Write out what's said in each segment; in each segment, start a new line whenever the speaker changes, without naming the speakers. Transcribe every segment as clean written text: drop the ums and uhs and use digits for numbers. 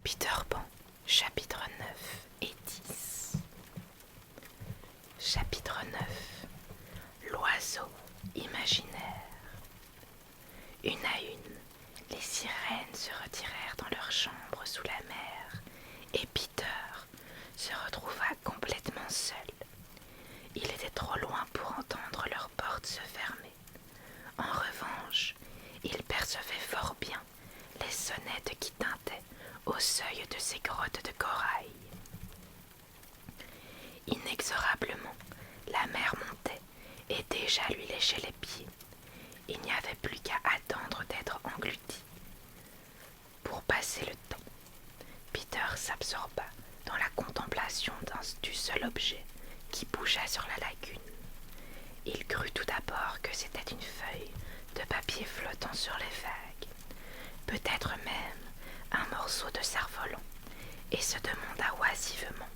Peter Pan, chapitres 9 et 10. Chapitre 9. L'oiseau imaginaire. Une à une, les sirènes se retirèrent dans leur chambre sous la mer, et Peter se retrouva complètement seul. Il était trop loin pour entendre leurs portes se fermer. En revanche, il percevait fort bien les sonnettes qui tintaient au seuil de ces grottes de corail. Inexorablement, la mer montait et déjà lui léchait les pieds. Il n'y avait plus qu'à attendre d'être englouti. Pour passer le temps, Peter s'absorba dans la contemplation du seul objet qui bougea sur la lagune. Il crut tout d'abord que c'était une feuille de papier flottant sur les vagues, peut-être même un morceau de cerf-volant, et se demanda oisivement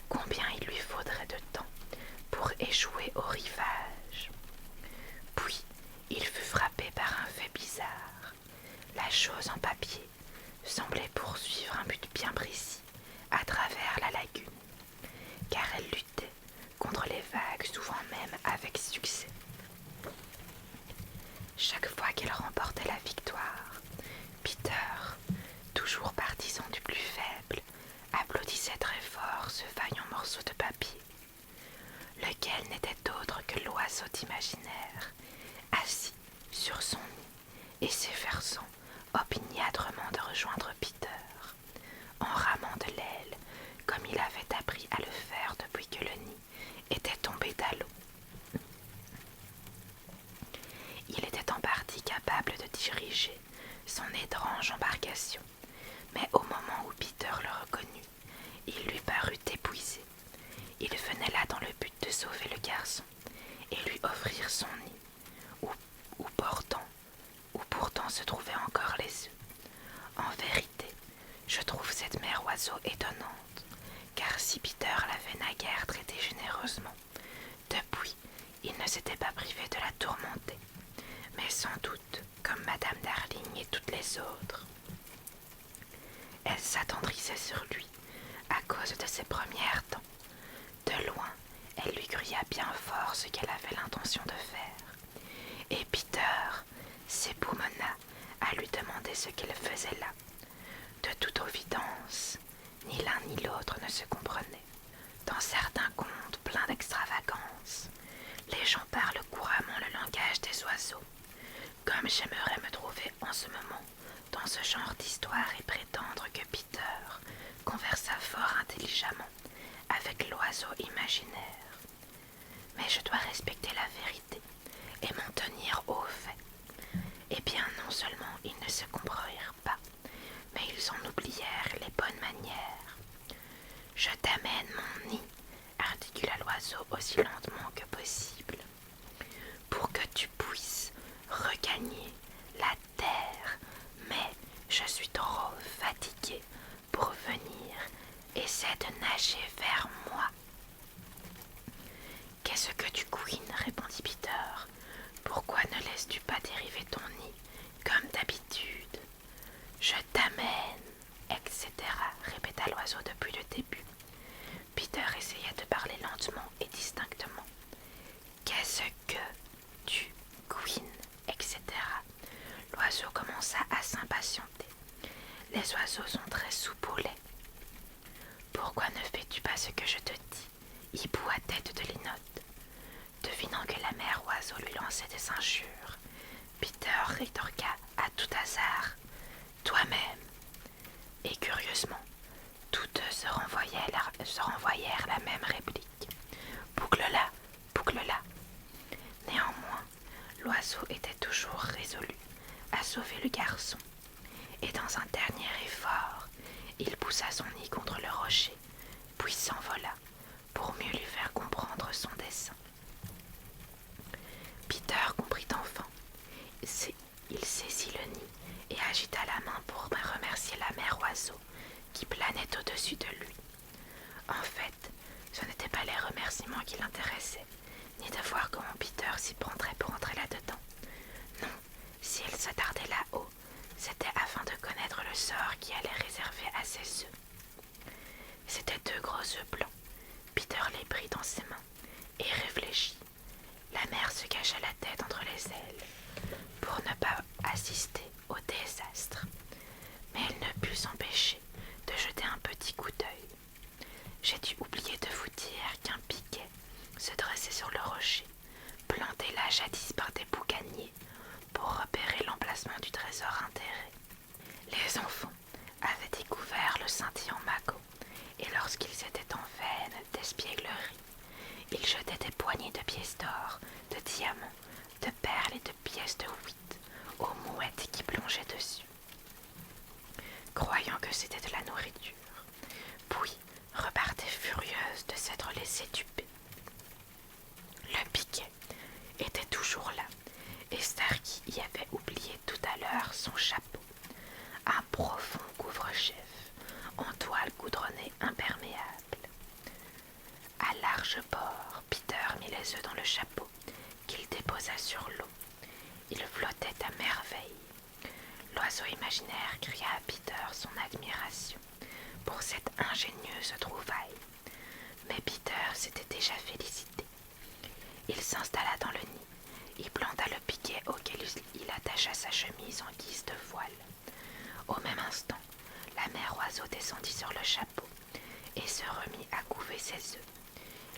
combien il lui faudrait de temps pour échouer au rivage. Puis il fut frappé par un fait bizarre. La chose en papier semblait poursuivre un but bien précis à travers la lagune, car elle luttait contre les vagues, souvent même avec succès. Chaque fois qu'elle remportait la victoire, Peter, toujours partisan du plus faible, applaudissait très fort ce vaillant morceau de papier, lequel n'était autre que l'oiseau imaginaire, assis sur son nid et s'efforçant opiniâtrement de rejoindre Peter, en ramant de l'aile comme il avait appris à le faire depuis que le nid était tombé à l'eau. Il était en partie capable de diriger son étrange embarcation, mais au moment où Peter le reconnut, il lui parut épuisé. Il venait là dans le but de sauver le garçon et lui offrir son nid, où pourtant se trouvaient encore les œufs. En vérité, je trouve cette mère oiseau étonnante, car si Peter l'avait naguère traitée généreusement, depuis il ne s'était pas privé de la tourmenter, mais sans doute comme Madame Darling et toutes les autres. Elle s'attendrissait sur lui à cause de ses premières dents. De loin, elle lui cria bien fort ce qu'elle avait l'intention de faire, et Peter s'époumonna à lui demander ce qu'elle faisait là. De toute évidence, ni l'un ni l'autre ne se comprenaient. Dans certains contes pleins d'extravagance, les gens parlent couramment le langage des oiseaux. Comme j'aimerais me trouver en ce moment dans ce genre d'histoire et prétendre que Peter conversa fort intelligemment avec l'oiseau imaginaire. Mais je dois respecter la vérité et m'en tenir aux faits. Eh bien, non seulement ils ne se comprirent pas, mais ils en oublièrent les bonnes manières. « Je t'amène mon nid, » articula l'oiseau aussi lentement que possible, « pour que tu puisses regagner la terre, mais je suis trop fatigué pour venir. Essaie de nager vers moi. »« Qu'est-ce que tu couines ?» répondit Peter. « Pourquoi ne laisses-tu pas dériver ton nid comme d'habitude ? »« Je t'amène, etc. » répéta l'oiseau depuis le début. Peter essaya de parler lentement et distinctement. « Qu'est-ce que tu couines, etc. » L'oiseau commença à s'impatienter. Les oiseaux sont très souples au lait. « Pourquoi ne fais-tu pas ce que je te dis, hibou à tête de linotte ?» Devinant que la mère oiseau lui lançait des injures, Peter rétorqua à tout hasard « Toi-même !» Et curieusement, tous deux se renvoyèrent la même réplique. « Boucle-la, boucle-la !» Néanmoins, l'oiseau était toujours résolu à sauver le garçon, et dans un dernier effort, il poussa son nid contre le rocher, puis s'envola pour mieux lui faire comprendre son dessein. Peter comprit enfin. Il saisit le nid et agita la main pour remercier la mère oiseau qui planait au-dessus de lui. En fait, ce n'étaient pas les remerciements qui l'intéressaient, ni de voir comment Peter s'y prendrait pour entrer là-dedans. Non, si elle s'attardait là-haut, C'était afin de connaître le sort qui allait réserver à ses œufs. C'étaient 2 gros œufs blancs. Peter les prit dans ses mains et réfléchit. La mère se cacha la tête entre les ailes pour ne pas assister au désastre. Mais elle ne put s'empêcher de jeter un petit coup d'œil. J'ai dû oublier de vous dire qu'un piquet se dressait sur le rocher, planté là jadis par des boucaniers pour repérer l'emplacement du trésor enterré. Les enfants avaient découvert le scintillant magot, et lorsqu'ils étaient en veine d'espièglerie, ils jetaient des poignées de pièces d'or, de diamants, de perles et de pièces de huit aux mouettes qui plongeaient dessus, croyant que c'était de la nourriture, puis repartaient furieuses de s'être laissées duper. Le piquet était toujours là, et Starkey y avait oublié tout à l'heure son chapeau, un profond couvre-chef en toile goudronnée imperméable. À large bord, Peter mit les œufs dans le chapeau qu'il déposa sur l'eau. Il flottait à merveille. L'oiseau imaginaire cria à Peter son admiration pour cette ingénieuse trouvaille. Mais Peter s'était déjà félicité. Il s'installa dans le nid, il planta le piquet auquel il attacha sa chemise en guise de voile. Au même instant, la mère oiseau descendit sur le chapeau et se remit à couver ses œufs.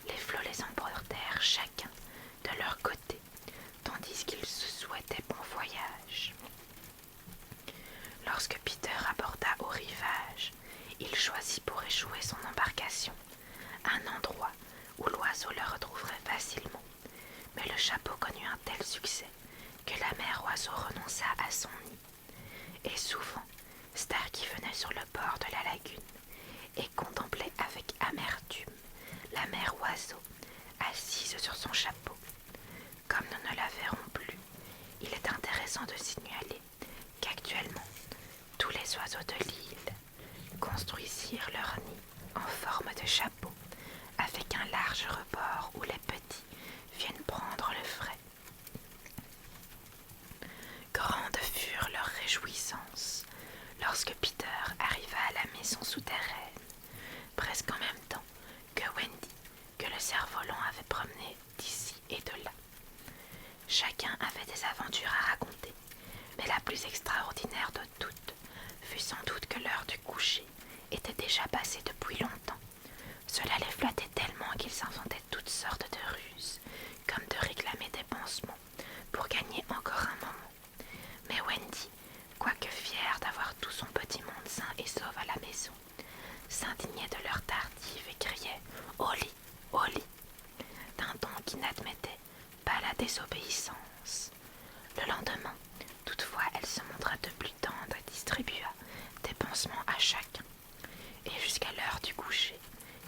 Les flots les emportèrent chacun de leur côté, tandis qu'ils se souhaitaient bon voyage. Lorsque Peter aborda au rivage, il choisit pour échouer son embarcation un endroit où l'oiseau le retrouverait facilement. Mais le chapeau connut un tel succès que la mère oiseau renonça à son nid. Et souvent, Starkey venait sur le bord de la lagune et contemplait avec amertume la mère oiseau assise sur son chapeau. Comme nous ne la verrons plus, il est intéressant de signaler qu'actuellement, tous les oiseaux de l'île construisirent leur nid en forme de chapeau, avec un large rebord où les petits viennent prendre le frais. Grandes furent leurs réjouissances lorsque Peter arriva à la maison souterraine, presque en même temps que Wendy, que le cerf-volant avait promené d'ici et de là. Chacun avait des aventures à raconter, mais la plus extraordinaire de toutes fut sans doute que l'heure du coucher était déjà passée depuis longtemps. Cela les flattait tellement qu'ils s'inventaient toutes sortes de ruses, comme de réclamer des pansements pour gagner encore un moment. Mais Wendy, quoique fière d'avoir tout son petit monde sain et sauf à la maison, s'indignait de leur tardive et criait « Au lit, au lit !» d'un ton qui n'admettait pas la désobéissance. Le lendemain, toutefois, elle se montra de plus tendre et distribua des pansements à chacun. Et jusqu'à l'heure du coucher,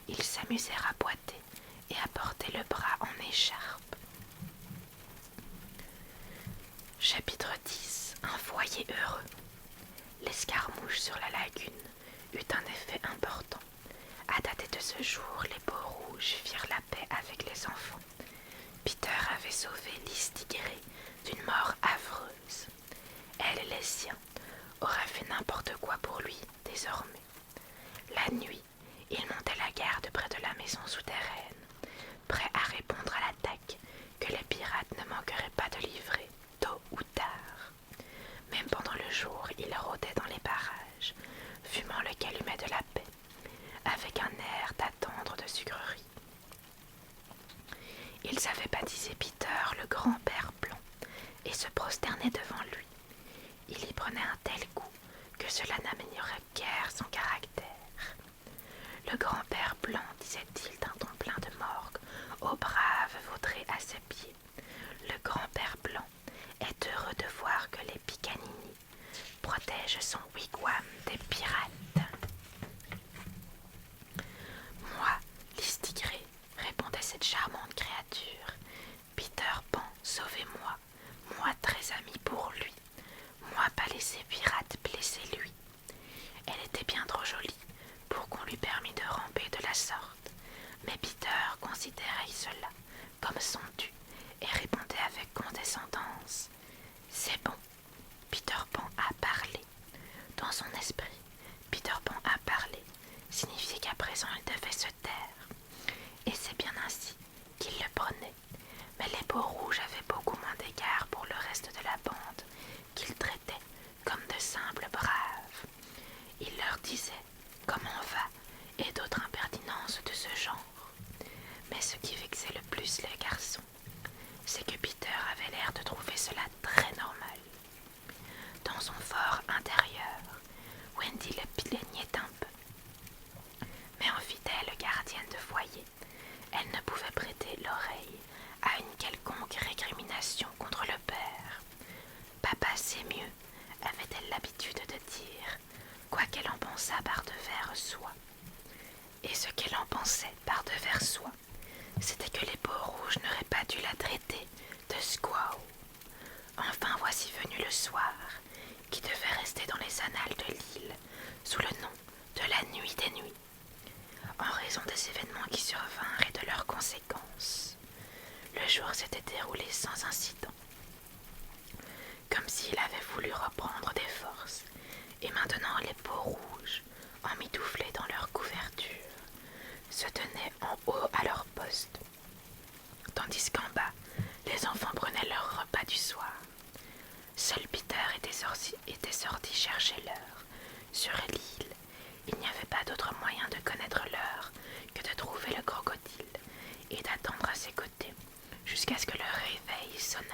ils s'amusèrent à boiter et à porter le bras en écharpe. Chapitre 10. Un foyer heureux. L'escarmouche sur la lagune eut un effet important. À dater de ce jour, les peaux rouges firent la paix avec les enfants. Peter avait sauvé Lys Tigré d'une mort affreuse. Elle et les siens auraient fait n'importe quoi pour lui désormais. La nuit, il montait la garde près de la maison souterraine, prêt à répondre à l'attaque que les pirates ne manqueraient pas de livrer tôt ou tard. Même pendant le jour, il rôdait dans les parages, fumant le calumet de la paix, avec un air d'attendre de sucreries. Ils avaient baptisé Peter le grand-père blanc et se prosternaient devant lui. Il y prenait un tel goût que cela n'améliorait guère son caractère. Le grand-père blanc, disait-il d'un ton plein de morgue, au brave vautré à ses pieds. Le grand-père blanc est heureux de voir que les Picanini protègent son wigwam des pirates. Moi, Lys Tigré, répondait cette charmante créature. Peter Pan, sauvez-moi, moi très ami pour lui, moi pas laisser pirate blesser lui. Elle était bien trop jolie pour qu'on lui permît de ramper de la sorte, mais Peter considérait cela comme son dû et répondait avec condescendance. C'est bon, Peter Pan a parlé, Dans son esprit, Peter Pan a parlé, signifiait qu'à présent il devait se taire. Et c'est bien ainsi qu'il le prenait. Mais les peaux rouges avaient beaucoup moins d'égard pour le reste de la bande, qu'ils traitaient comme de simples braves. Il leur disait « Comment va ?» et d'autres impertinences de ce genre. Mais ce qui vexait le plus les garçons, c'est que Peter avait l'air de trouver cela très normal. Dans son fort intérieur, Wendy le plaignait un peu. Mais en fidèle gardienne de foyer, elle ne pouvait prêter l'oreille à une quelconque récrimination contre le père. Papa c'est mieux, avait-elle l'habitude de dire, quoi qu'elle en pensât par-devers soi. Et ce qu'elle en pensait par-devers soi, c'était que les peaux rouges n'auraient pas dû la traiter de squaw. Enfin voici venu le soir, qui devait rester dans les annales de l'île, sous le nom de la nuit des nuits, en raison des événements qui survinrent et de leurs conséquences. Le jour s'était déroulé sans incident, comme s'il avait voulu reprendre des forces, et maintenant les peaux rouges, emmitouflées dans leur couverture, se tenaient en haut à leur poste, tandis qu'en bas, les enfants prenaient leur repas du soir. Seul Peter était sorti chercher l'heure. Sur l'île, il n'y avait pas d'autre moyen de connaître l'heure que de trouver le crocodile et d'attendre à ses côtés jusqu'à ce que le réveil sonnât.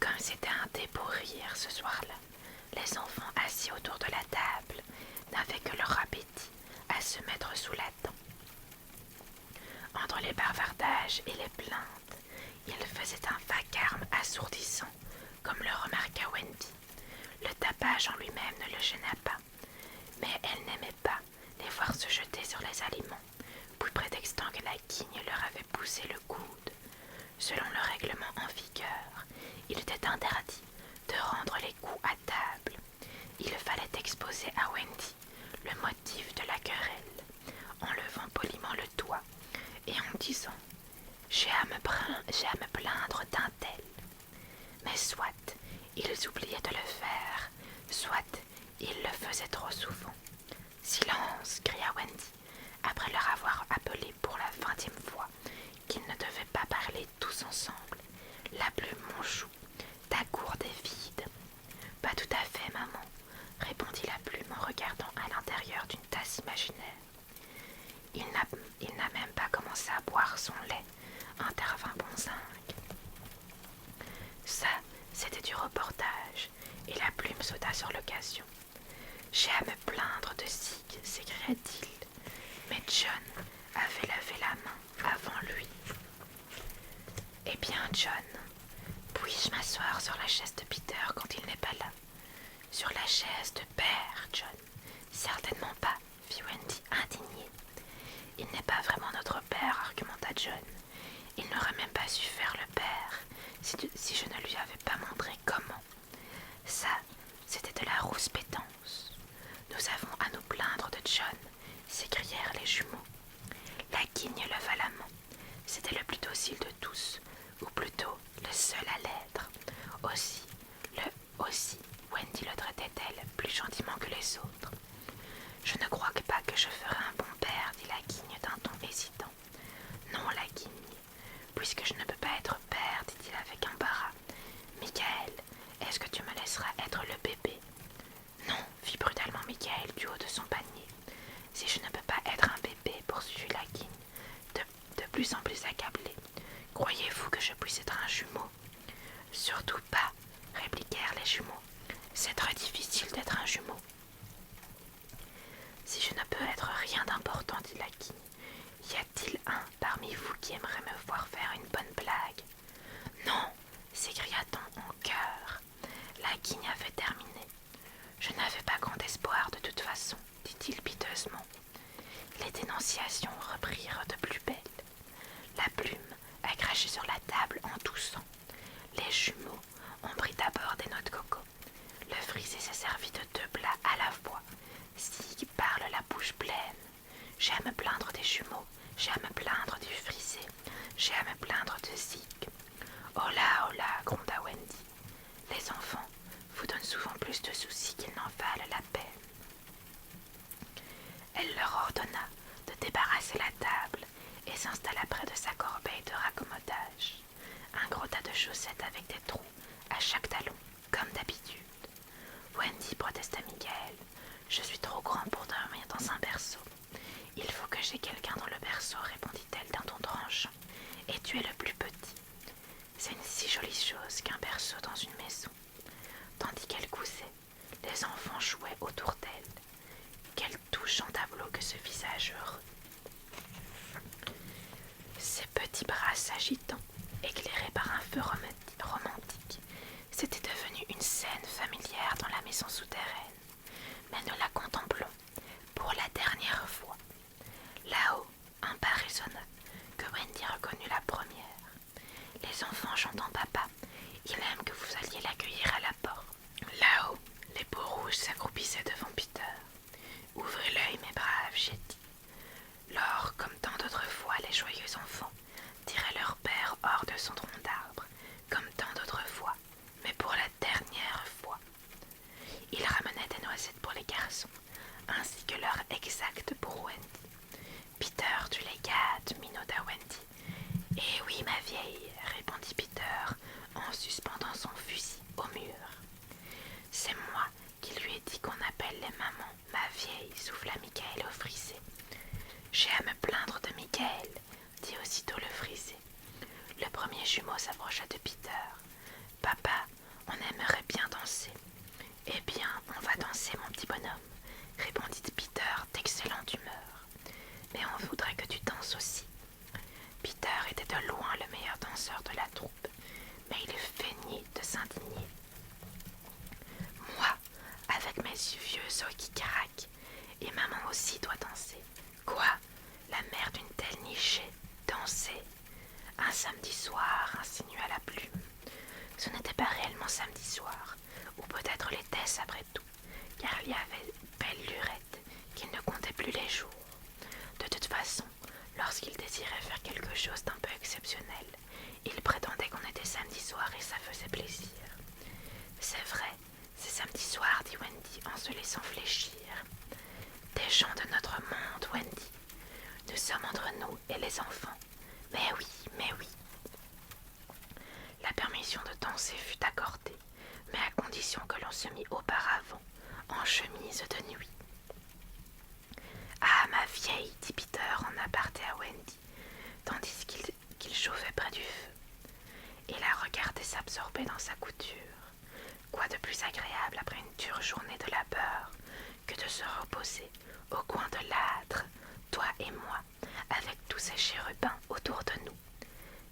Comme c'était un thé pour rire ce soir-là, les enfants assis autour de la table n'avaient que leur appétit à se mettre sous la dent. Entre les bavardages et les plaintes, il faisait un vacarme assourdissant, comme le remarqua Wendy. Le tapage en lui-même ne le gêna pas, mais elle n'aimait pas les voir se jeter sur les aliments, puis prétextant que la guigne leur avait poussé le coude. Selon le règlement en vigueur, il était interdit de rendre les coups à table. Il fallait exposer à Wendy le motif de la querelle, en levant poliment le doigt et en disant « J'ai à me plaindre d'un tel ». Mais soit ils oubliaient de le faire, soit ils le faisaient trop souvent. « Silence !» cria Wendy, après leur avoir appelé pour la 20e fois qu'ils ne devaient pas parler tous ensemble. « La plume, mon chou, ta gourde est vide. »« Pas tout à fait, maman, » répondit la plume en regardant à l'intérieur d'une tasse imaginaire. « Il n'a même pas commencé à boire son lait, » intervint Bonzingue. Ça, c'était du reportage, et la plume sauta sur l'occasion. « J'ai à me plaindre de Zig, » s'écria-t-il, mais John avait levé la main avant lui. « Eh bien, John, puis-je m'asseoir sur la chaise de Peter quand il n'est pas là ?»« Sur la chaise de père, John. »« Certainement pas, » fit Wendy, indignée. « Il n'est pas vraiment notre père, » argumenta John. « Il n'aurait même pas su faire le père si je ne lui avais pas montré comment. Ça, c'était de la rouspétance. »« Nous avons à nous plaindre de John, » s'écrièrent les jumeaux. La guigne leva la main. C'était le plus docile de tous, ou plutôt le seul à l'être. Aussi, Wendy le traitait-elle plus gentiment que les autres. « Je ne crois pas que je ferai un bon père, » dit la guigne d'un ton hésitant. « Non, la guigne, puisque je ne peux pas être père, dit-il avec embarras. Michael, est-ce que tu me laisseras être le bébé ?»« Non, fit brutalement Michael du haut de son panier. Si je ne peux pas être un bébé, poursuivit la guigne, de plus en plus accablée. Croyez-vous que je puisse être un jumeau ? Surtout pas, répliquèrent les jumeaux. C'est très difficile d'être un jumeau. Si je ne peux être rien d'important, dit la guigne, y a-t-il un parmi vous qui aimerait me voir faire une bonne blague ? Non, s'écria-t-on en chœur. La guigne avait terminé. Je n'avais pas grand espoir de toute façon, dit-il piteusement. Les dénonciations reprirent de plus belle. La plume a craché sur la table en toussant. Les jumeaux ont pris d'abord des noix de coco. Le frisé s'est servi de 2 plats à la fois. Zig parle la bouche pleine. J'ai à me plaindre des jumeaux, j'ai à me plaindre du frisé, j'ai à me plaindre de Zig. Oh là, gronda Wendy. Les enfants vous donnent souvent plus de soucis qu'ils n'en valent la Elle leur ordonna de débarrasser la table et s'installa près de sa corbeille de raccommodage, un gros tas de chaussettes avec des trous à chaque talon, comme d'habitude. Wendy protesta Michael. « Je suis trop grand pour dormir dans un berceau. Il faut que j'aie quelqu'un dans le berceau, répondit-elle d'un ton tranchant, et tu es le plus petit. C'est une si jolie chose qu'un berceau dans une maison. » Tandis qu'elle cousait, les enfants jouaient autour d'elle. Quel touchant tableau que ce visage heureux. Ses petits bras s'agitant, éclairés par un feu romantique, c'était devenu une scène familière dans la maison souterraine. Mais nous la contemplons pour la dernière fois. Là-haut, un pas résonna, que Wendy reconnut la première. « Les enfants, j'entends papa. Il aime que vous alliez l'accueillir à la porte. » Là-haut, les peaux rouges s'accroupissaient devant Peter. « Ouvrez l'œil, mes braves, j'ai dit. » Lors, comme tant d'autres fois, les joyeux enfants tiraient leur père hors de son tronc d'arbre, comme tant d'autres fois, mais pour la dernière fois. Ils ramenaient des noisettes pour les garçons, ainsi que l'heure exacte pour Wendy. « Peter, tu les gâtes, » minauda Wendy. « Eh oui, ma vieille, » répondit Peter en suspendant son fusil au mur. « C'est moi qui lui ai dit qu'on appelle les mamans ma vieille, » souffla Michael au frisé. « J'ai à me plaindre de Michael, » dit aussitôt le frisé. Le premier jumeau s'approcha de Peter. « Papa, on aimerait bien danser. »« Eh bien, on va danser, mon petit bonhomme, » répondit Peter d'excellente humeur. « Mais on voudrait que tu danses aussi. » Peter était de loin le meilleur danseur de la troupe, mais il feignit de s'indigner. « Moi, avec mes vieux os qui craquent, et maman aussi doit danser. »« Quoi ? La mère d'une telle nichée, danser ? » Un samedi soir, insinua la plume. Ce n'était pas réellement samedi soir, ou peut-être l'était-ce après tout, car il y avait belle lurette qu'il ne comptait plus les jours. De toute façon, lorsqu'il désirait faire quelque chose d'un peu exceptionnel, il prétendait qu'on était samedi soir et ça faisait plaisir. « C'est vrai, c'est samedi soir, » dit Wendy en se laissant fléchir. « Des gens de notre monde, Wendy. Nous sommes entre nous et les enfants. Mais oui, mais oui. » La permission de danser fut accordée, mais à condition que l'on se mît auparavant en chemise de nuit. « Ah, ma vieille, » dit Peter en aparté à Wendy, tandis qu'il chauffait près du feu, et la regardait s'absorber dans sa couture. Quoi de plus agréable après une dure journée de labeur que de se reposer au coin de l'âtre, toi et moi, avec tous ces chérubins autour de nous.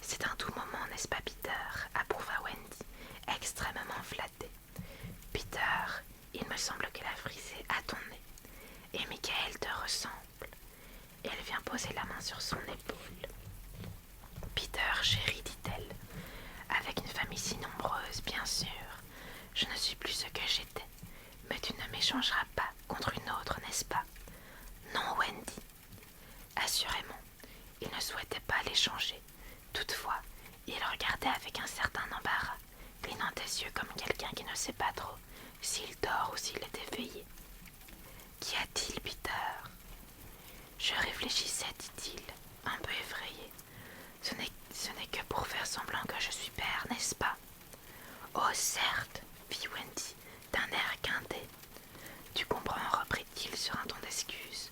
C'est un doux moment, n'est-ce pas, Peter ? Approuva Wendy, extrêmement flattée. Peter, il me semble que la frisée a ton nez, et Michael te ressemble. Elle vient poser la main sur son épaule. Peter, chéri, dit-elle, avec une famille si nombreuse, bien sûr, je ne suis plus ce que j'étais, mais tu ne m'échangeras pas contre une autre, n'est-ce pas ? Non, Wendy. Assurément, il ne souhaitait pas l'échanger. Toutefois, il regardait avec un certain embarras, clignant des yeux comme quelqu'un qui ne sait pas trop s'il dort ou s'il est éveillé. « Qu'y a-t-il, Peter ?» Je réfléchissais, dit-il, un peu effrayé. Ce n'est que pour faire semblant que je suis père, n'est-ce pas ? Oh, certes, fit Wendy, d'un air guindé. Tu comprends, reprit-il sur un ton d'excuse.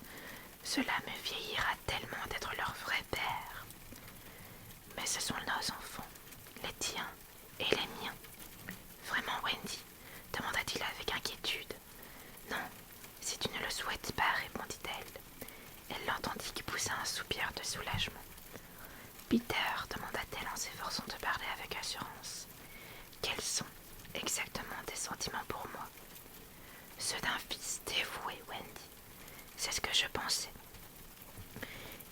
Cela me vieillira tellement d'être leur vrai père. Mais ce sont nos enfants, les tiens et les miens. Vraiment, Wendy, demanda-t-il avec inquiétude. Non, si tu ne le souhaites pas, répondit-elle. Elle l'entendit qui poussa un soupir de soulagement. Peter, demanda-t-elle en s'efforçant de parler avec assurance, quels sont exactement tes sentiments pour moi ? Ceux d'un fils dévoué, Wendy. C'est ce que je pensais.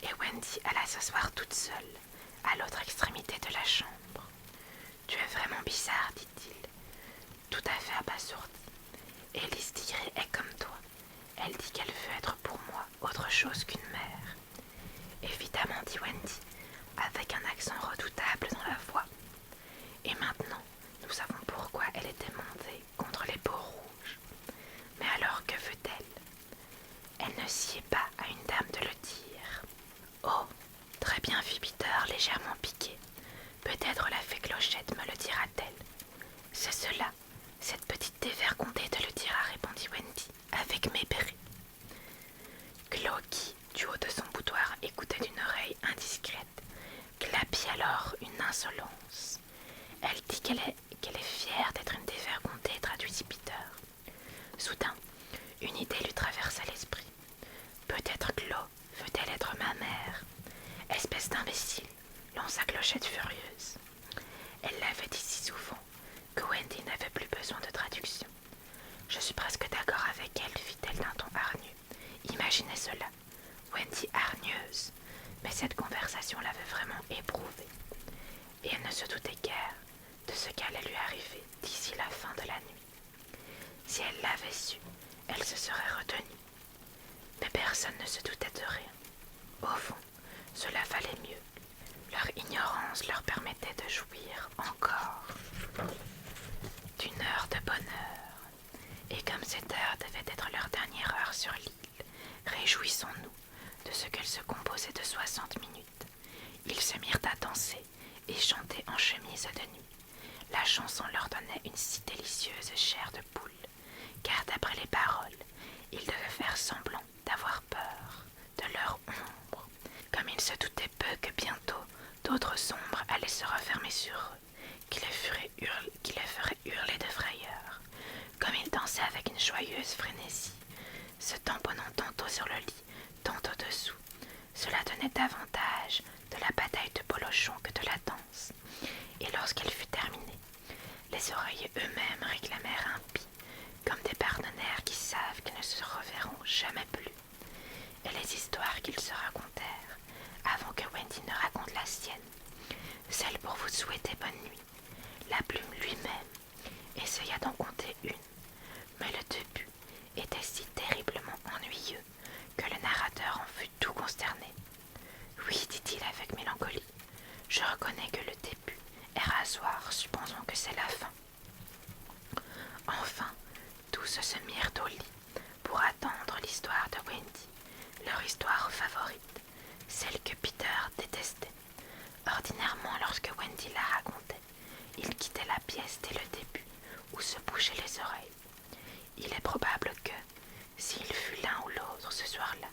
Et Wendy alla s'asseoir toute seule, à l'autre extrémité de la chambre. Tu es vraiment bizarre, dit-il, tout à fait abasourdi. Élise Tigray est comme toi. Elle dit qu'elle veut être pour moi autre chose qu'une mère. Évidemment, dit Wendy, avec un accent redoutable dans la voix. Et maintenant, nous savons pourquoi elle était montée contre les peaux rouges. Mais alors, que veut-elle ? Elle ne sied pas à clochette me le dira-t-elle. C'est cela, cette petite dévergondée te le dira, répondit Wendy, avec mépris. Chloé, qui, du haut de son boudoir, écoutait d'une oreille indiscrète, glapit alors une insolence. Elle dit qu'elle est fière d'être une dévergondée, traduisit Peter. Soudain, une idée lui traversa l'esprit. Peut-être Chloé veut-elle être ma mère. Espèce d'imbécile, lança Clochette furieuse. Elle l'avait dit si souvent que Wendy n'avait plus besoin de traduction. Je suis presque d'accord avec elle, fit-elle d'un ton hargneux. Imaginez cela, Wendy hargneuse, mais cette conversation l'avait vraiment éprouvée, et elle ne se doutait guère de ce qu'allait lui arriver d'ici la fin de la nuit. Si elle l'avait su, elle se serait retenue. Mais personne ne se doutait de rien. Au fond, cela valait mieux. Leur ignorance leur permettait de jouir encore d'une heure de bonheur. Et comme cette heure devait être leur dernière heure sur l'île, réjouissons-nous de ce qu'elle se composait de 60 minutes. Ils se mirent à danser et chanter en chemise de nuit. La chanson leur donnait une si délicieuse chair de poule, car d'après les paroles, ils devaient faire semblant d'avoir peur de leur ombre, comme ils se doutaient peu que bientôt d'autres ombres allaient se refermer sur eux, qui les feraient hurler de frayeur, comme ils dansaient avec une joyeuse frénésie, se tamponnant tantôt sur le lit, tantôt dessous. Cela donnait davantage de la bataille de polochon que de la danse, et lorsqu'elle fut terminée, les oreillers eux-mêmes réclamèrent un pis, comme des partenaires qui savent qu'ils ne se reverront jamais plus. Et les histoires qu'ils se racontèrent, avant que Wendy ne raconte la sienne, celle pour vous souhaiter bonne nuit, la plume lui-même essaya d'en compter une, mais le début était si terriblement ennuyeux que le narrateur en fut tout consterné. Oui, dit-il avec mélancolie, je reconnais que le début est rasoir, supposons que c'est la fin. Enfin, tous se mirent au lit pour attendre l'histoire de Wendy, leur histoire favorite, celle que Peter détestait. Ordinairement, lorsque Wendy la racontait, il quittait la pièce dès le début ou se bouchait les oreilles. Il est probable que, s'il fut l'un ou l'autre ce soir-là,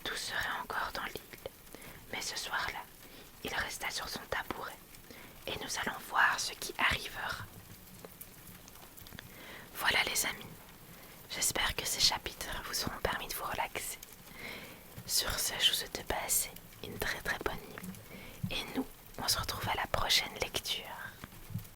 tout serait encore dans l'île. Mais ce soir-là, il resta sur son tabouret, et nous allons voir ce qui arrivera. Voilà les amis, j'espère que ces chapitres vous auront permis de vous relaxer. Sur ce, je vous souhaite de passer une très très bonne nuit, et nous, on se retrouve à la prochaine lecture.